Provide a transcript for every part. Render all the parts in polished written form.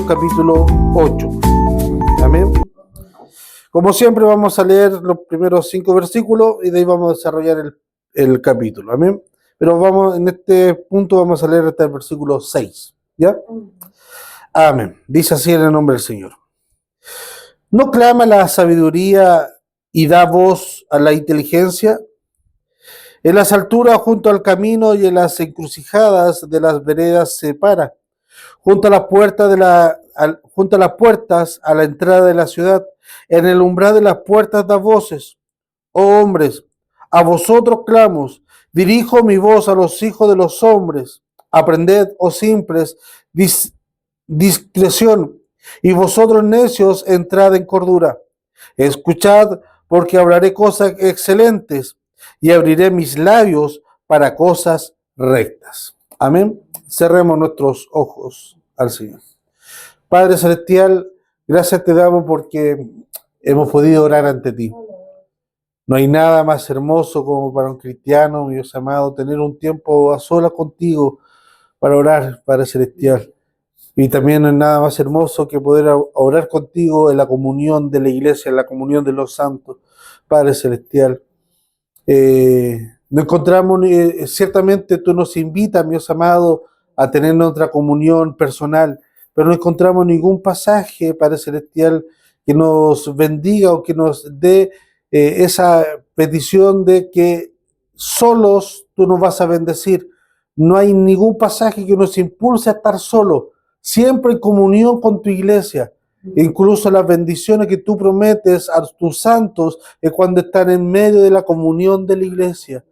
Proverbios capítulo 8. Amén. Como siempre vamos a leer los primeros 5 versículos y de ahí vamos a desarrollar el capítulo. Amén. Pero en este punto vamos a leer hasta el versículo 6. ¿Ya? Amén. Dice así en el nombre del Señor. ¿No clama la sabiduría y da voz a la inteligencia? En las alturas junto al camino y en las encrucijadas de las veredas se para. Junto a las puertas a la entrada de la ciudad, en el umbral de las puertas da voces. Oh hombres, a vosotros clamo, dirijo mi voz a los hijos de los hombres. Aprended, oh simples, discreción, y vosotros necios, entrad en cordura. Escuchad, porque hablaré cosas excelentes, y abriré mis labios para cosas rectas. Amén. Cerremos nuestros ojos al Señor. Padre Celestial, gracias te damos porque hemos podido orar ante ti. No hay nada más hermoso como para un cristiano, mi Dios amado, tener un tiempo a solas contigo para orar, Padre Celestial. Y también no hay nada más hermoso que poder orar contigo en la comunión de la iglesia, en la comunión de los santos, Padre Celestial. No encontramos, ciertamente tú nos invitas, mi Dios amado, a tener nuestra comunión personal, pero no encontramos ningún pasaje, Padre Celestial, que nos bendiga o que nos dé esa petición de que solos tú nos vas a bendecir. No hay ningún pasaje que nos impulse a estar solos, siempre en comunión con tu iglesia. Incluso las bendiciones que tú prometes a tus santos es cuando están en medio de la comunión de la iglesia.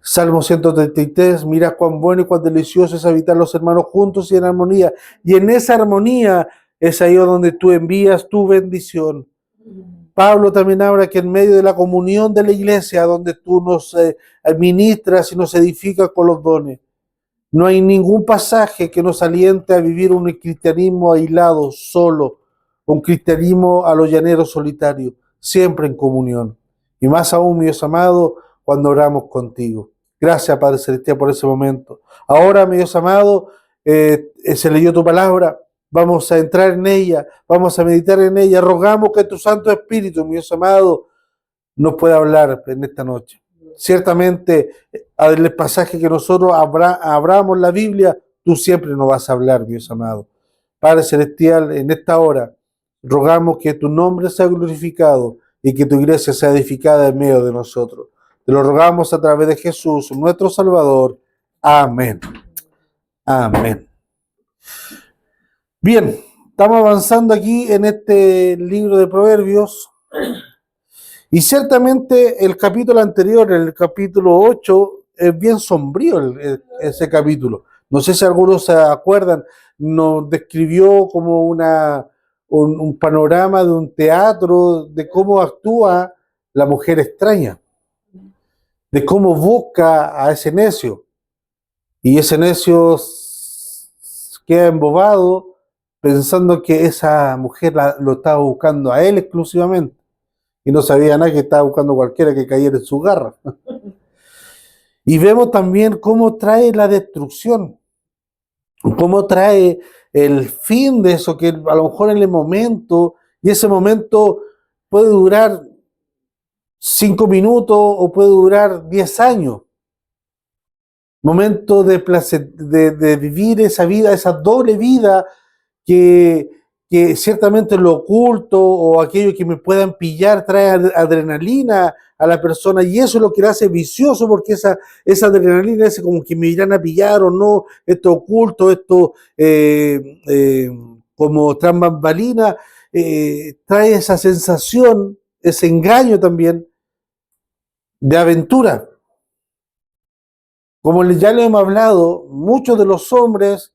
Salmo 133, mira cuán bueno y cuán delicioso es habitar los hermanos juntos y en armonía. Y en esa armonía es ahí donde tú envías tu bendición. Pablo también habla que en medio de la comunión de la iglesia, donde tú nos administras y nos edificas con los dones. No hay ningún pasaje que nos aliente a vivir un cristianismo aislado, solo, un cristianismo a los llaneros solitarios, siempre en comunión. Y más aún, mi Dios amado, cuando oramos contigo. Gracias, Padre Celestial, por ese momento. Ahora, mi Dios amado, se leyó tu palabra, vamos a entrar en ella, vamos a meditar en ella. Rogamos que tu Santo Espíritu, mi Dios amado, nos pueda hablar en esta noche. Ciertamente, el pasaje que nosotros abramos la Biblia, tú siempre nos vas a hablar, mi Dios amado. Padre Celestial, en esta hora, rogamos que tu nombre sea glorificado y que tu iglesia sea edificada en medio de nosotros. Te lo rogamos a través de Jesús, nuestro Salvador. Amén. Amén. Bien, estamos avanzando aquí en este libro de Proverbios. Y ciertamente el capítulo anterior, el capítulo 8, es bien sombrío ese capítulo. No sé si algunos se acuerdan, nos describió como un panorama de un teatro, de cómo actúa la mujer extraña, de cómo busca a ese necio. Y ese necio queda embobado pensando que esa mujer lo estaba buscando a él exclusivamente. Y no sabía nada, que estaba buscando cualquiera que cayera en su garra. Y vemos también cómo trae la destrucción, cómo trae el fin de eso, que a lo mejor en el momento, y ese momento puede durar 5 minutos o puede durar 10 años. Momento de placer, de vivir esa vida, esa doble vida que ciertamente lo oculto o aquello que me puedan pillar trae adrenalina a la persona, y eso es lo que le hace vicioso, porque esa adrenalina es como que me irán a pillar o no, esto oculto, esto como tras bambalina, trae esa sensación, ese engaño también de aventura. Como ya le hemos hablado, muchos de los hombres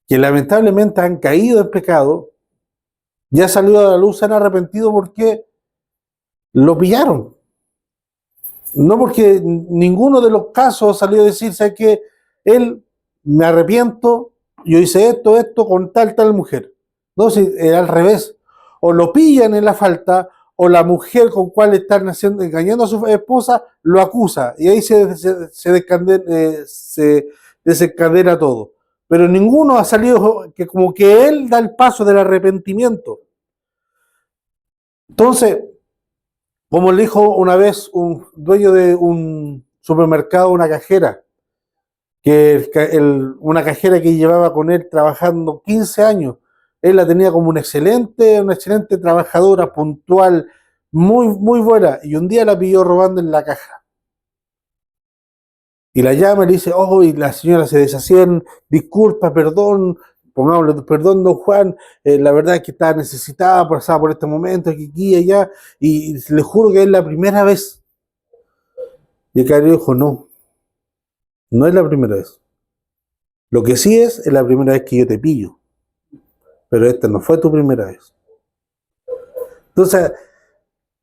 que lamentablemente han caído en pecado, ya salido a la luz, se han arrepentido porque lo pillaron. No porque ninguno de los casos salió a decir, ¿sabes qué? Él, me arrepiento, yo hice esto con tal mujer. No, si era al revés. O lo pillan en la falta, o la mujer con cual están engañando a su esposa, lo acusa. Y ahí se desencadena todo. pero ninguno ha salido que como que él da el paso del arrepentimiento. Entonces, como le dijo una vez un dueño de un supermercado, una cajera, una cajera que llevaba con él trabajando 15 años, él la tenía como una excelente trabajadora, puntual, muy, muy buena, y un día la pilló robando en la caja. Y la llama y le dice, oh, y la señora se deshacía en, disculpa, perdón, pongámosle, perdón, don Juan, la verdad es que estaba necesitada, pasaba por este momento, aquí y allá, y le juro que es la primera vez. Y el caballero dijo, no, no es la primera vez. Lo que sí es la primera vez que yo te pillo, pero esta no fue tu primera vez. Entonces,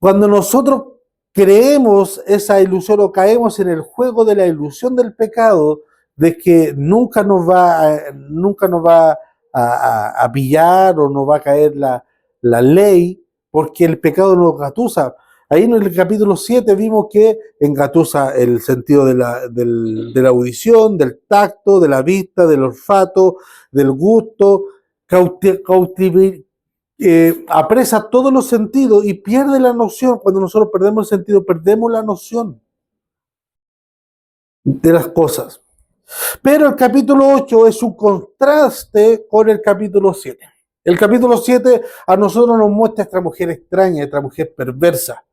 cuando nosotros creemos esa ilusión o caemos en el juego de la ilusión del pecado, de que nunca nos va a pillar o nos va a caer la ley, porque el pecado nos gatusa. Ahí en el capítulo 7 vimos que engatusa el sentido de la audición, del tacto, de la vista, del olfato, del gusto, apresa todos los sentidos y pierde la noción. Cuando nosotros perdemos el sentido, perdemos la noción de las cosas. Pero el capítulo 8 es un contraste con el capítulo 7. El capítulo 7 a nosotros nos muestra esta mujer extraña, esta mujer perversa.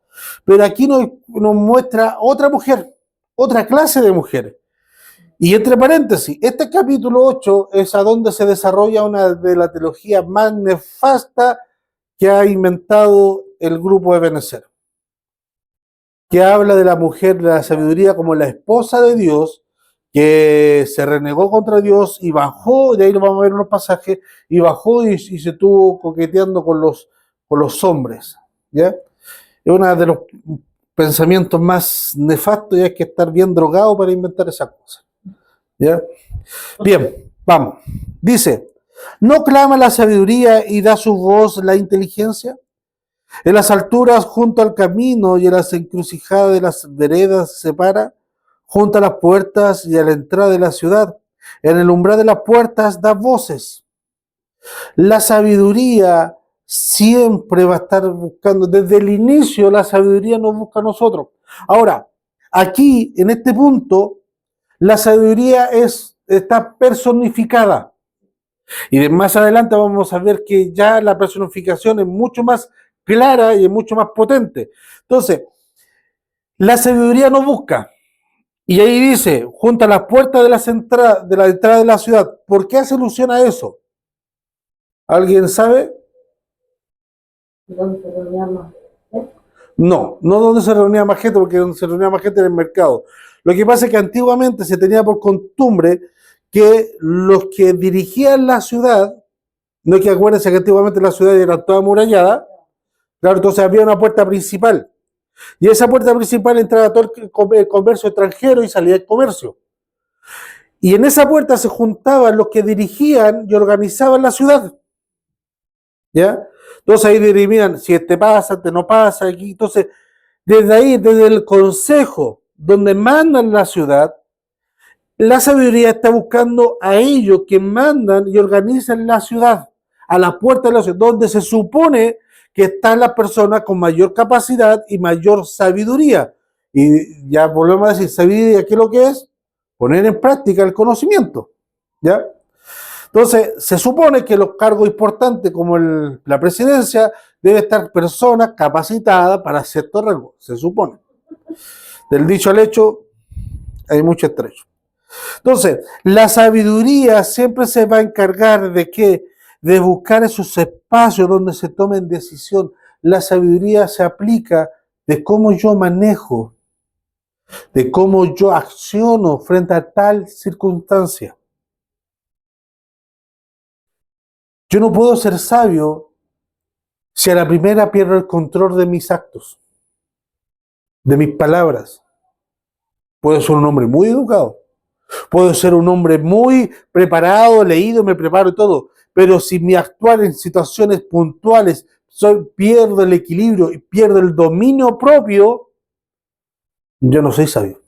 Pero aquí nos muestra otra mujer, otra clase de mujer. Y entre paréntesis, este capítulo 8 es a donde se desarrolla una de las teologías más nefastas que ha inventado el grupo de Ebenezer, que habla de la mujer de la sabiduría como la esposa de Dios, que se renegó contra Dios y bajó, de ahí lo vamos a ver en los pasajes, y bajó y se estuvo coqueteando con los hombres. ¿Ya? Es uno de los pensamientos más nefastos, y hay que estar bien drogado para inventar esas cosas. ¿Ya? Bien, vamos. Dice, ¿no clama la sabiduría y da su voz la inteligencia? En las alturas, junto al camino y en las encrucijadas de las veredas se para, junto a las puertas y a la entrada de la ciudad. En el umbral de las puertas da voces. La sabiduría siempre va a estar buscando, desde el inicio la sabiduría nos busca a nosotros. Ahora, aquí, en este punto, la sabiduría está personificada. Y de más adelante vamos a ver que ya la personificación es mucho más clara y es mucho más potente. Entonces, la sabiduría no busca. Y ahí dice, junto a las puertas de la entrada de la ciudad. ¿Por qué hace alusión a eso? ¿Alguien sabe? ¿Dónde se reunía más gente? No, no donde se reunía más gente, porque donde se reunía más gente era el mercado. Lo que pasa es que antiguamente se tenía por costumbre que los que dirigían la ciudad, no hay que acuérdense que antiguamente la ciudad era toda amurallada, claro, entonces había una puerta principal. Y esa puerta principal entraba todo el comercio extranjero y salía el comercio. Y en esa puerta se juntaban los que dirigían y organizaban la ciudad. ¿Ya? Entonces ahí dirimían si este pasa, este no pasa. Aquí. Entonces, desde ahí, desde el consejo, donde mandan la ciudad, la sabiduría está buscando a ellos que mandan y organizan la ciudad, a la puerta de la ciudad, donde se supone que están las personas con mayor capacidad y mayor sabiduría. Y ya volvemos a decir, sabiduría, ¿qué es lo que es? Poner en práctica el conocimiento. ¿Ya? Entonces, se supone que los cargos importantes como la presidencia debe estar personas capacitadas para ciertos rasgos, se supone. Del dicho al hecho hay mucho estrecho. Entonces, la sabiduría siempre se va a encargar de qué? De buscar esos espacios donde se tomen decisiones. La sabiduría se aplica de cómo yo manejo, de cómo yo acciono frente a tal circunstancia. Yo no puedo ser sabio si a la primera pierdo el control de mis actos, de mis palabras. Puedo ser un hombre muy educado, puedo ser un hombre muy preparado, leído, me preparo y todo, pero si mi actuar en situaciones puntuales pierdo el equilibrio y pierdo el dominio propio, yo no soy sabio.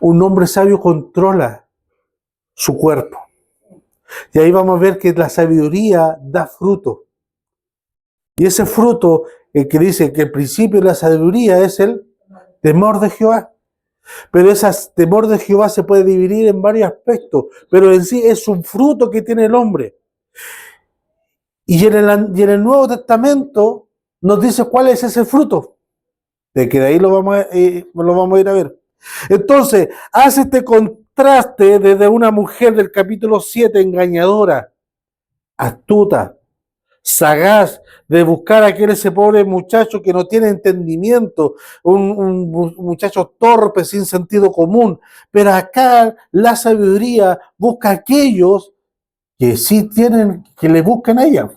Un hombre sabio controla su cuerpo, Y ahí vamos a ver que la sabiduría da fruto. Y ese fruto, el que dice que el principio de la sabiduría es el temor de Jehová. Pero ese temor de Jehová se puede dividir en varios aspectos, pero en sí es un fruto que tiene el hombre. Y en el Nuevo Testamento nos dice cuál es ese fruto, de que de ahí lo vamos a ir a ver. Entonces, hace este contraste desde una mujer del capítulo 7, engañadora, astuta, sagaz, de buscar a ese pobre muchacho que no tiene entendimiento, un muchacho torpe, sin sentido común. Pero acá la sabiduría busca a aquellos que sí tienen, que le buscan a ella.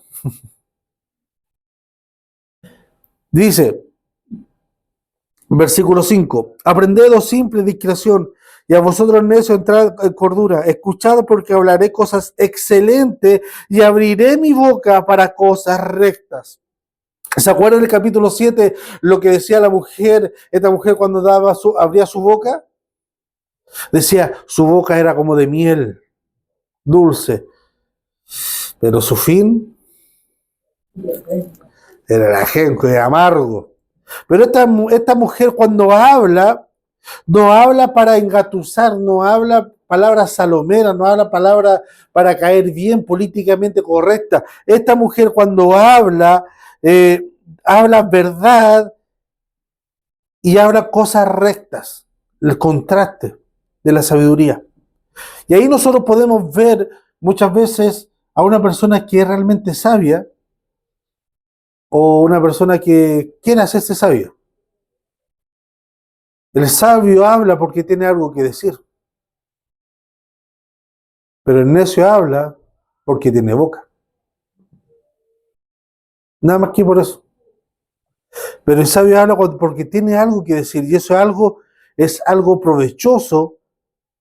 Dice, versículo 5, aprended, oh simple discreción, y a vosotros necios entrad en cordura, escuchad porque hablaré cosas excelentes y abriré mi boca para cosas rectas. ¿Se acuerdan del capítulo 7 lo que decía la mujer, esta mujer cuando abría su boca? Decía, su boca era como de miel, dulce, pero su fin era el ajenco, era amargo. Pero esta mujer cuando habla, no habla para engatusar, no habla palabras salomeras, no habla palabras para caer bien, políticamente correcta. Esta mujer cuando habla, habla verdad y habla cosas rectas, el contraste de la sabiduría. Y ahí nosotros podemos ver muchas veces a una persona que es realmente sabia o una persona que quiere hacerse sabia. El sabio habla porque tiene algo que decir, pero el necio habla porque tiene boca. Nada más que por eso. Pero el sabio habla porque tiene algo que decir y eso es algo provechoso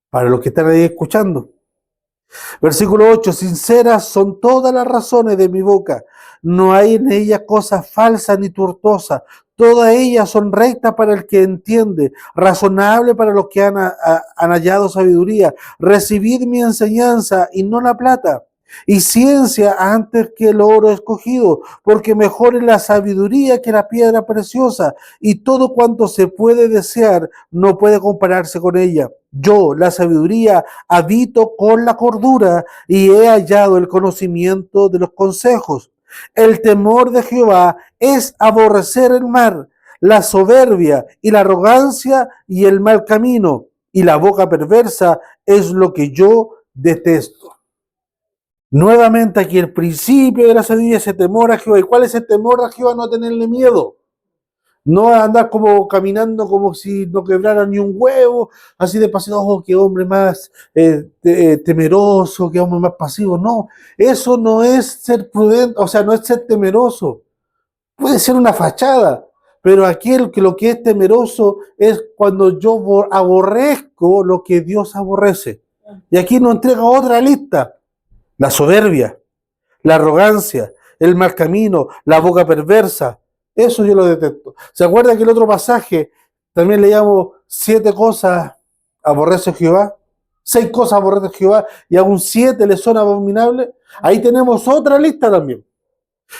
para los que están ahí escuchando. Versículo 8, sinceras son todas las razones de mi boca, no hay en ellas cosas falsas ni tortuosas, todas ellas son rectas para el que entiende, razonable para los que han hallado sabiduría. Recibid mi enseñanza y no la plata, y ciencia antes que el oro escogido, porque mejor es la sabiduría que la piedra preciosa, y todo cuanto se puede desear no puede compararse con ella. Yo, la sabiduría, habito con la cordura y he hallado el conocimiento de los consejos. El temor de Jehová es aborrecer el mal, la soberbia y la arrogancia y el mal camino, y la boca perversa es lo que yo detesto. Nuevamente aquí el principio de la sabiduría, ese temor a Jehová. ¿Y cuál es el temor a Jehová? No tenerle miedo. No andar como caminando como si no quebrara ni un huevo, así de pasivo, oh, qué hombre más temeroso, qué hombre más pasivo. No, eso no es ser prudente, o sea, no es ser temeroso. Puede ser una fachada, pero aquí lo que es temeroso es cuando yo aborrezco lo que Dios aborrece. Y aquí nos entrega otra lista: la soberbia, la arrogancia, el mal camino, la boca perversa. Eso yo lo detesto. ¿Se acuerda que el otro pasaje también leíamos 7 cosas aborrece Jehová? 6 cosas aborrece Jehová y aún 7 le son abominables. Ahí tenemos otra lista también.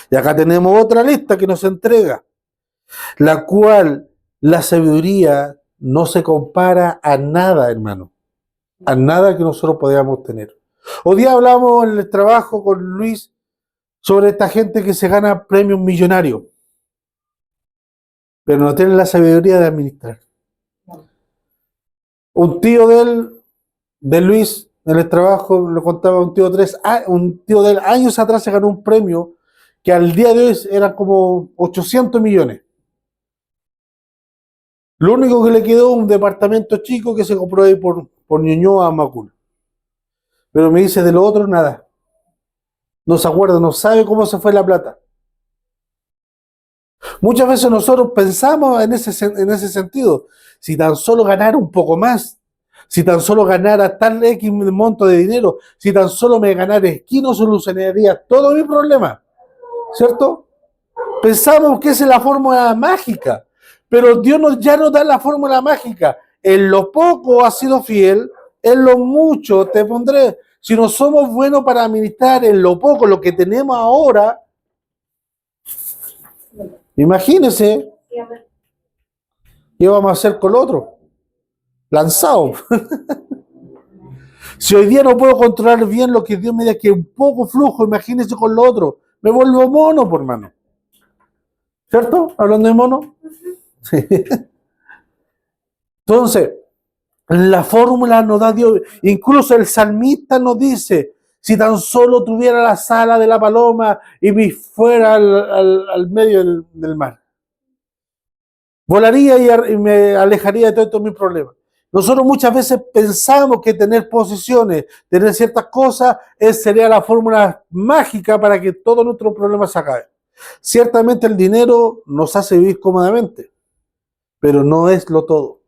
Y acá tenemos otra lista que nos entrega, la cual la sabiduría no se compara a nada, hermano. A nada que nosotros podamos tener. Hoy día hablamos en el trabajo con Luis sobre esta gente que se gana premios millonarios, pero no tienen la sabiduría de administrar. Un tío de Luis, en el trabajo, le contaba un tío de él, años atrás se ganó un premio que al día de hoy era como 800 millones. Lo único que le quedó un departamento chico que se compró ahí por Ñuñoa a Macul. Pero me dice de lo otro nada. No se acuerda, no sabe cómo se fue la plata. Muchas veces nosotros pensamos en ese sentido. Si tan solo ganara un poco más, si tan solo ganara tal X monto de dinero, si tan solo me ganara esquino, solucionaría todo mi problema. ¿Cierto? Pensamos que esa es la fórmula mágica, pero Dios ya nos da la fórmula mágica. En lo poco has sido fiel, en lo mucho te pondré. si no somos buenos para administrar en lo poco lo que tenemos ahora, imagínense qué vamos a hacer con lo otro. Lanzado. Si hoy día no puedo controlar bien lo que Dios me da, que es un poco flujo, imagínense con lo otro. Me vuelvo mono, por mano. ¿Cierto? Hablando de mono. Sí. Entonces, la fórmula nos da Dios. Incluso el salmista nos dice, si tan solo tuviera la sala de la paloma y me fuera al medio del mar. Volaría y me alejaría de todos mis problemas. Nosotros muchas veces pensamos que tener posesiones, tener ciertas cosas, sería la fórmula mágica para que todos nuestros problemas se acaben. Ciertamente el dinero nos hace vivir cómodamente, pero no es lo todo.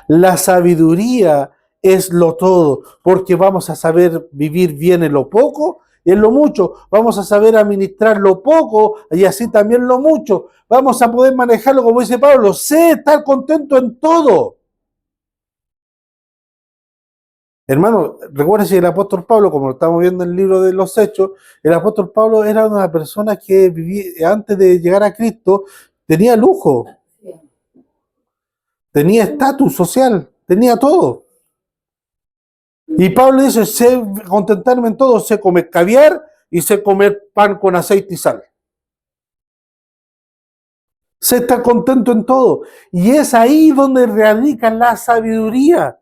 La sabiduría es lo todo, porque vamos a saber vivir bien en lo poco y en lo mucho. Vamos a saber administrar lo poco y así también lo mucho. Vamos a poder manejarlo, como dice Pablo, sé estar contento en todo. Hermano, recuérdense el apóstol Pablo, como lo estamos viendo en el libro de los Hechos, el apóstol Pablo era una persona que vivía, antes de llegar a Cristo, tenía lujo, tenía estatus social, tenía todo. Y Pablo dice, sé contentarme en todo, sé comer caviar y sé comer pan con aceite y sal. Sé estar contento en todo. Y es ahí donde radica la sabiduría.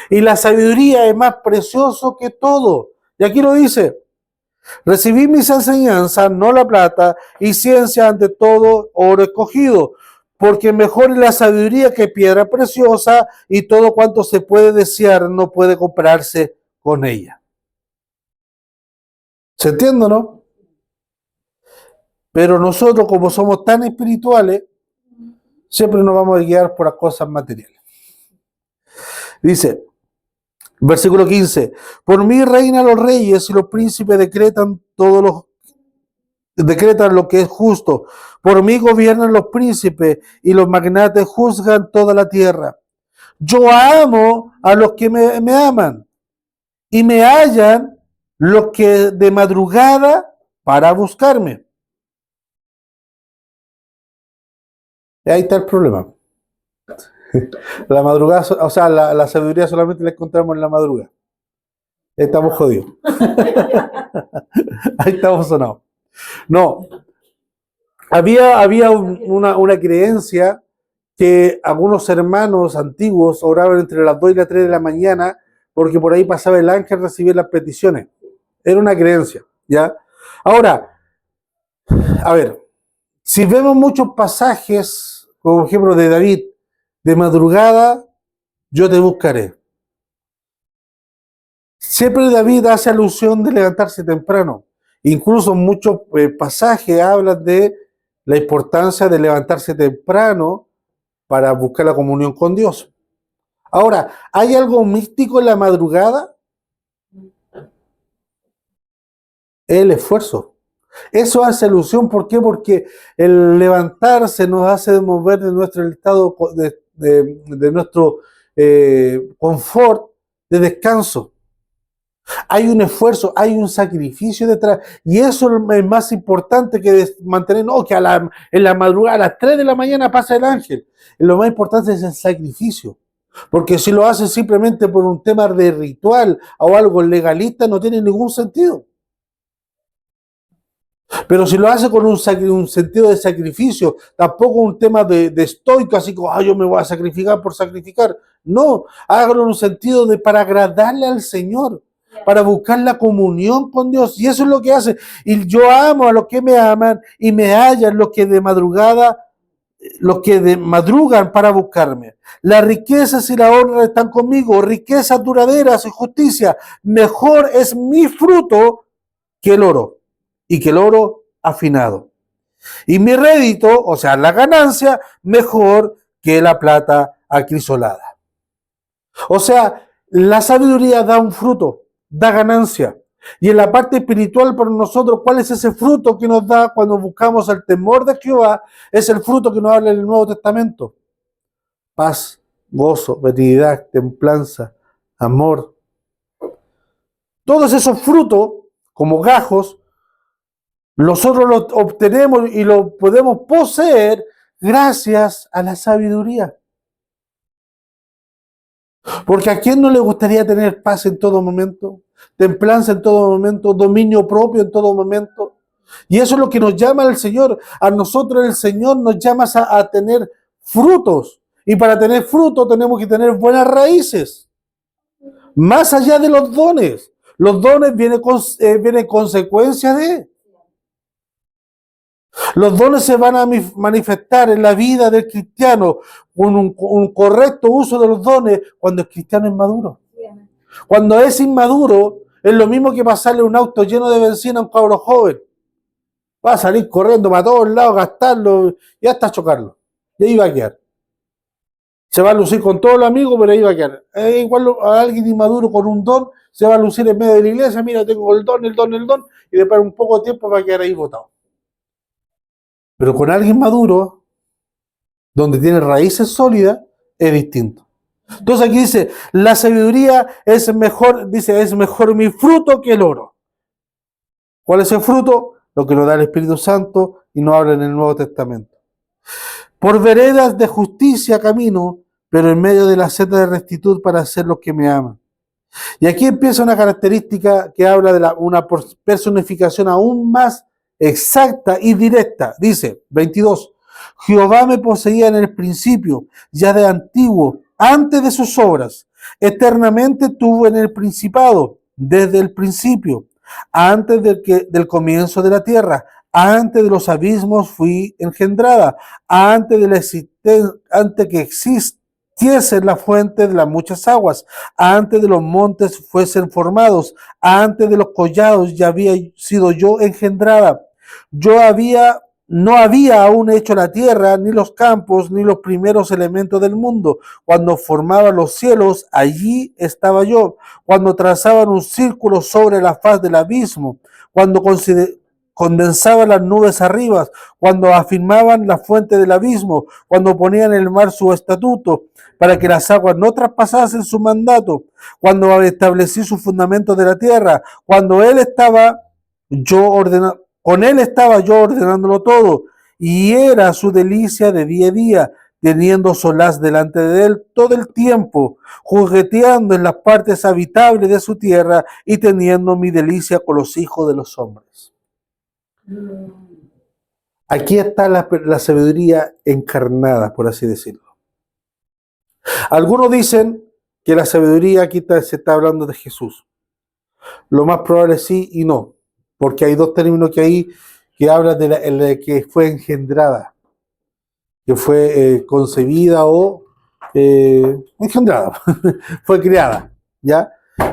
Y la sabiduría es más precioso que todo. Y aquí lo dice, recibí mis enseñanzas, no la plata, y ciencia ante todo oro escogido, porque mejor es la sabiduría que piedra preciosa, y todo cuanto se puede desear no puede compararse con ella. ¿Se entiende, no? Pero nosotros, como somos tan espirituales, siempre nos vamos a guiar por las cosas materiales. Dice, versículo 15, por mí reinan los reyes y los príncipes decretan lo que es justo. Por mí gobiernan los príncipes y los magnates juzgan toda la tierra. Yo amo a los que me aman y me hallan los que de madrugada para buscarme. Y ahí está el problema. La madrugada, o sea, la sabiduría solamente la encontramos en la madrugada. Estamos jodidos. Ahí estamos sonados. No, había una creencia que algunos hermanos antiguos oraban entre las 2 y las 3 de la mañana porque por ahí pasaba el ángel a recibir las peticiones. Era una creencia, ¿ya? Ahora, a ver, si vemos muchos pasajes, como por ejemplo de David, de madrugada yo te buscaré. Siempre David hace alusión de levantarse temprano. Incluso muchos pasajes hablan de la importancia de levantarse temprano para buscar la comunión con Dios. Ahora, ¿hay algo místico en la madrugada? El esfuerzo. Eso hace alusión, ¿por qué? Porque el levantarse nos hace mover de nuestro estado, de nuestro confort, de descanso. Hay un esfuerzo, hay un sacrificio detrás. Y eso es más importante que mantener, no, que en la madrugada, a las 3 de la mañana pasa el ángel. Lo más importante es el sacrificio. Porque si lo haces simplemente por un tema de ritual o algo legalista, no tiene ningún sentido. Pero si lo hace con un sentido de sacrificio, tampoco un tema de estoico, así como, yo me voy a sacrificar por sacrificar. No, hágalo en un sentido de para agradarle al Señor, para buscar la comunión con Dios. Y eso es lo que hace. Y yo amo a los que me aman y me hallan los que de madrugan para buscarme. Las riquezas y la honra están conmigo, riquezas duraderas y justicia. Mejor es mi fruto que el oro, y que el oro afinado. Y mi rédito, o sea, la ganancia, mejor que la plata acrisolada. O sea, la sabiduría da un fruto, da ganancia. Y en la parte espiritual para nosotros, ¿cuál es ese fruto que nos da cuando buscamos el temor de Jehová? Es el fruto que nos habla en el Nuevo Testamento. Paz, gozo, benignidad, templanza, amor. Todos esos frutos, como gajos, nosotros los obtenemos y los podemos poseer gracias a la sabiduría. Porque ¿a quién no le gustaría tener paz en todo momento? Templanza en todo momento, dominio propio en todo momento. Y eso es lo que nos llama el Señor. A nosotros el Señor nos llama a tener frutos. Y para tener frutos tenemos que tener buenas raíces. Más allá de los dones. Los dones vienen consecuencia de. Los dones se van a manifestar en la vida del cristiano con un correcto uso de los dones cuando el cristiano es maduro. Cuando es inmaduro, es lo mismo que pasarle un auto lleno de benzina a un cabro joven. Va a salir corriendo para todos lados, gastarlo y hasta chocarlo. Y ahí va a quedar. Se va a lucir con todos los amigos, pero ahí va a quedar. Igual a alguien inmaduro con un don, se va a lucir en medio de la iglesia, mira, tengo el don, y después de un poco de tiempo va a quedar ahí botado. Pero con alguien maduro, donde tiene raíces sólidas, es distinto. Entonces aquí dice, la sabiduría es mejor, dice, es mejor mi fruto que el oro. ¿Cuál es el fruto? Lo que nos da el Espíritu Santo y nos habla en el Nuevo Testamento. Por veredas de justicia camino, pero en medio de la senda de rectitud para hacer los que me aman. Y aquí empieza una característica que habla de una personificación aún más exacta y directa. Dice, 22, Jehová me poseía en el principio, ya de antiguo, antes de sus obras. Eternamente tuvo en el principado, desde el principio, antes del comienzo de la tierra. Antes de los abismos fui engendrada, antes de la antes que existiesen la fuente de las muchas aguas, antes de los montes fuesen formados, antes de los collados ya había sido yo engendrada. No había aún hecho la tierra, ni los campos, ni los primeros elementos del mundo. Cuando formaban los cielos, allí estaba yo. Cuando trazaban un círculo sobre la faz del abismo, cuando condensaban las nubes arriba, cuando afirmaban la fuente del abismo, cuando ponían en el mar su estatuto, para que las aguas no traspasasen su mandato, cuando establecí su fundamento de la tierra, cuando él estaba yo ordenando. Con él estaba yo ordenándolo todo, y era su delicia de día a día, teniendo solaz delante de él todo el tiempo, jugueteando en las partes habitables de su tierra y teniendo mi delicia con los hijos de los hombres. Aquí está la sabiduría encarnada, por así decirlo. Algunos dicen que la sabiduría aquí se está hablando de Jesús. Lo más probable es sí y no, porque hay dos términos que hablan de que fue engendrada, que fue concebida o engendrada, fue creada, ¿ya?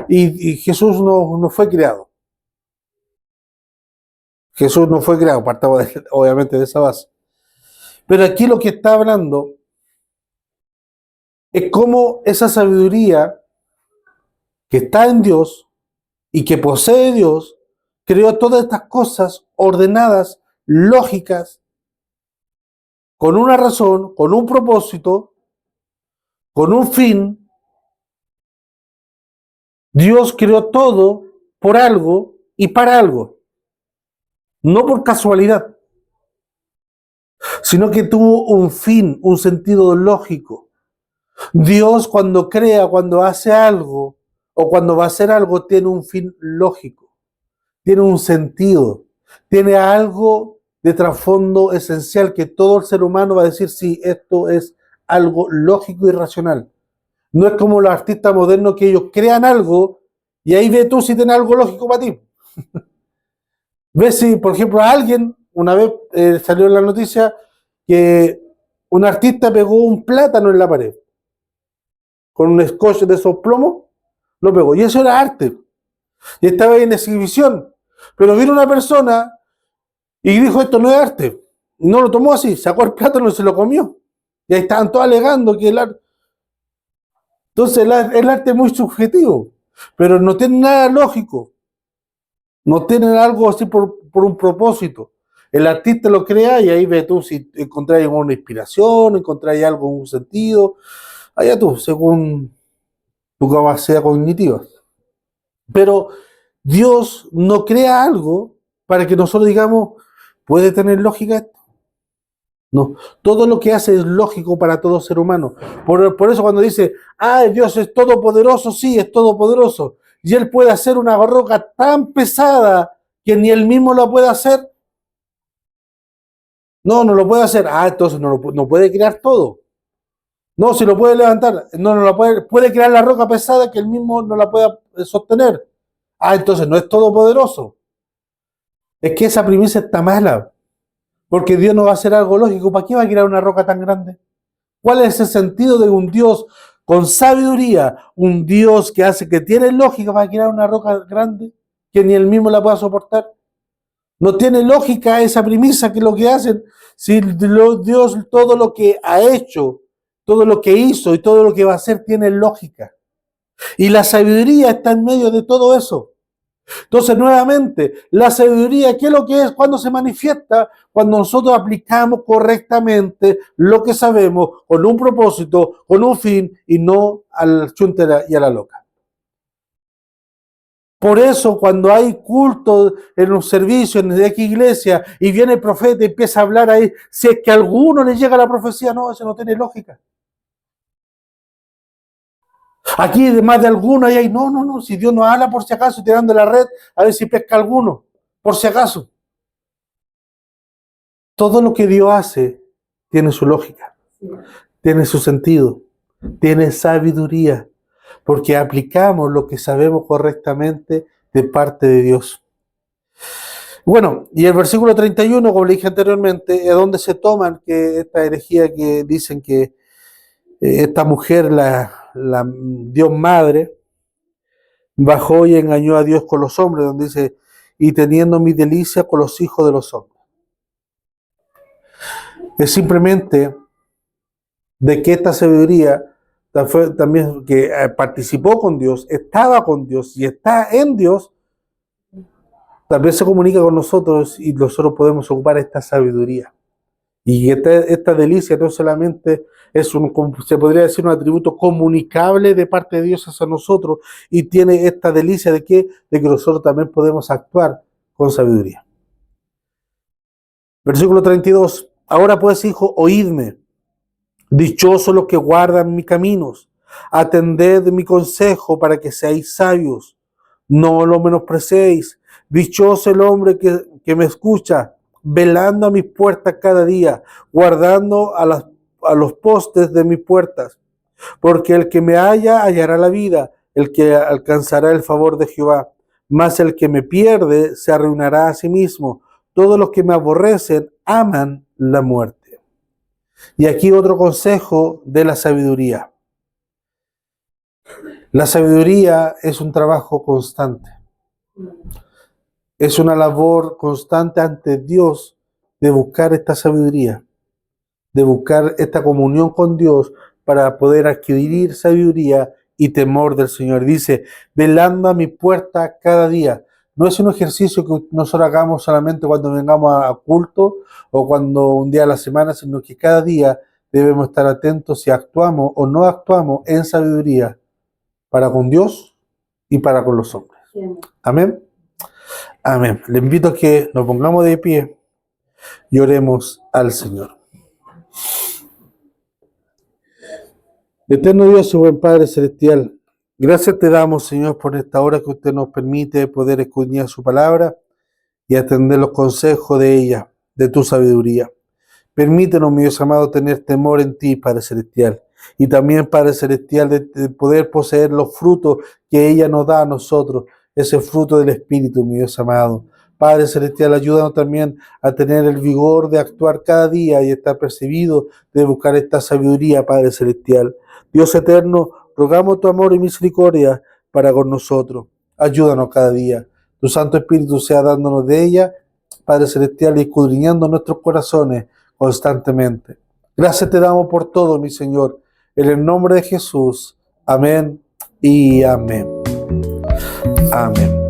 Y Jesús no fue creado. Jesús no fue creado, partamos obviamente de esa base. Pero aquí lo que está hablando es cómo esa sabiduría que está en Dios y que posee Dios, creó todas estas cosas ordenadas, lógicas, con una razón, con un propósito, con un fin. Dios creó todo por algo y para algo, no por casualidad, sino que tuvo un fin, un sentido lógico. Dios cuando crea, cuando hace algo o cuando va a hacer algo, tiene un fin lógico, tiene un sentido, tiene algo de trasfondo esencial que todo el ser humano va a decir, sí, esto es algo lógico y racional. No es como los artistas modernos que ellos crean algo y ahí ve tú si tiene algo lógico para ti. Ves si, por ejemplo, a alguien, una vez salió en la noticia que un artista pegó un plátano en la pared con un scotch de esos plomos, lo pegó. Y eso era arte. Y estaba ahí en exhibición. Pero vino una persona y dijo, esto no es arte. Y no lo tomó así, sacó el plátano y se lo comió. Y ahí estaban todos alegando que el arte... Entonces el arte es muy subjetivo, pero no tiene nada lógico. No tiene algo así por un propósito. El artista lo crea y ahí ves tú si encontráis una inspiración, encontráis algo, un sentido. Allá tú, según tu capacidad cognitiva. Pero Dios no crea algo para que nosotros digamos, ¿puede tener lógica esto? No, todo lo que hace es lógico para todo ser humano. Por eso cuando dice, Dios es todopoderoso, sí, es todopoderoso. Y Él puede hacer una roca tan pesada que ni Él mismo la puede hacer. No, no lo puede hacer. Entonces no puede crear todo. No, si lo puede levantar. No lo puede crear la roca pesada que Él mismo no la pueda sostener. Entonces no es todopoderoso. Es que esa premisa está mala. Porque Dios no va a hacer algo lógico. ¿Para qué va a crear una roca tan grande? ¿Cuál es el sentido de un Dios con sabiduría? Un Dios que hace que tiene lógica para crear una roca grande que ni él mismo la pueda soportar. No tiene lógica esa premisa que lo que hacen. Si Dios todo lo que ha hecho, todo lo que hizo y todo lo que va a hacer tiene lógica. Y la sabiduría está en medio de todo eso. Entonces, nuevamente, la sabiduría, ¿qué es lo que es? Cuando se manifiesta, cuando nosotros aplicamos correctamente lo que sabemos, con un propósito, con un fin, y no al chuntera y a la loca. Por eso, cuando hay culto en un servicio, en X iglesia, y viene el profeta y empieza a hablar ahí, si es que a alguno le llega la profecía, no, eso no tiene lógica. Aquí de más de alguno hay, no, si Dios nos habla por si acaso, tirando la red, a ver si pesca alguno, por si acaso. Todo lo que Dios hace tiene su lógica, tiene su sentido, tiene sabiduría, porque aplicamos lo que sabemos correctamente de parte de Dios. Bueno, y el versículo 31, como le dije anteriormente, es donde se toman que esta herejía que dicen que esta mujer, la Dios madre, bajó y engañó a Dios con los hombres, donde dice, y teniendo mi delicia con los hijos de los hombres. Es simplemente de que esta sabiduría también que participó con Dios, estaba con Dios y está en Dios, también se comunica con nosotros y nosotros podemos ocupar esta sabiduría. Y esta delicia no solamente es se podría decir un atributo comunicable de parte de Dios hacia nosotros, y tiene esta delicia de que nosotros también podemos actuar con sabiduría. Versículo 32. Ahora pues, hijo, oídme. Dichosos los que guardan mis caminos. Atended mi consejo para que seáis sabios. No lo menospreciéis. Dichoso el hombre que me escucha, velando a mis puertas cada día, guardando a los postes de mis puertas. Porque el que me halla, hallará la vida, el que alcanzará el favor de Jehová. Mas el que me pierde, se arruinará a sí mismo. Todos los que me aborrecen, aman la muerte. Y aquí otro consejo de la sabiduría. La sabiduría es un trabajo constante. Es una labor constante ante Dios de buscar esta sabiduría, de buscar esta comunión con Dios para poder adquirir sabiduría y temor del Señor. Dice, velando a mi puerta cada día. No es un ejercicio que nosotros hagamos solamente cuando vengamos a culto o cuando un día a la semana, sino que cada día debemos estar atentos si actuamos o no actuamos en sabiduría para con Dios y para con los hombres. Amén. Amén. Le invito a que nos pongamos de pie y oremos al Señor. Eterno Dios y buen Padre Celestial, gracias te damos, Señor, por esta hora que usted nos permite poder escudriñar su palabra y atender los consejos de ella, de tu sabiduría. Permítenos, mi Dios amado, tener temor en ti, Padre Celestial, y también, Padre Celestial, de poder poseer los frutos que ella nos da a nosotros, ese fruto del Espíritu, mi Dios amado. Padre Celestial, ayúdanos también a tener el vigor de actuar cada día y estar percibido de buscar esta sabiduría, Padre Celestial. Dios eterno, rogamos tu amor y misericordia para con nosotros. Ayúdanos cada día. Tu Santo Espíritu sea dándonos de ella, Padre Celestial, y escudriñando nuestros corazones constantemente. Gracias te damos por todo, mi Señor. En el nombre de Jesús. Amén y amén. Amén.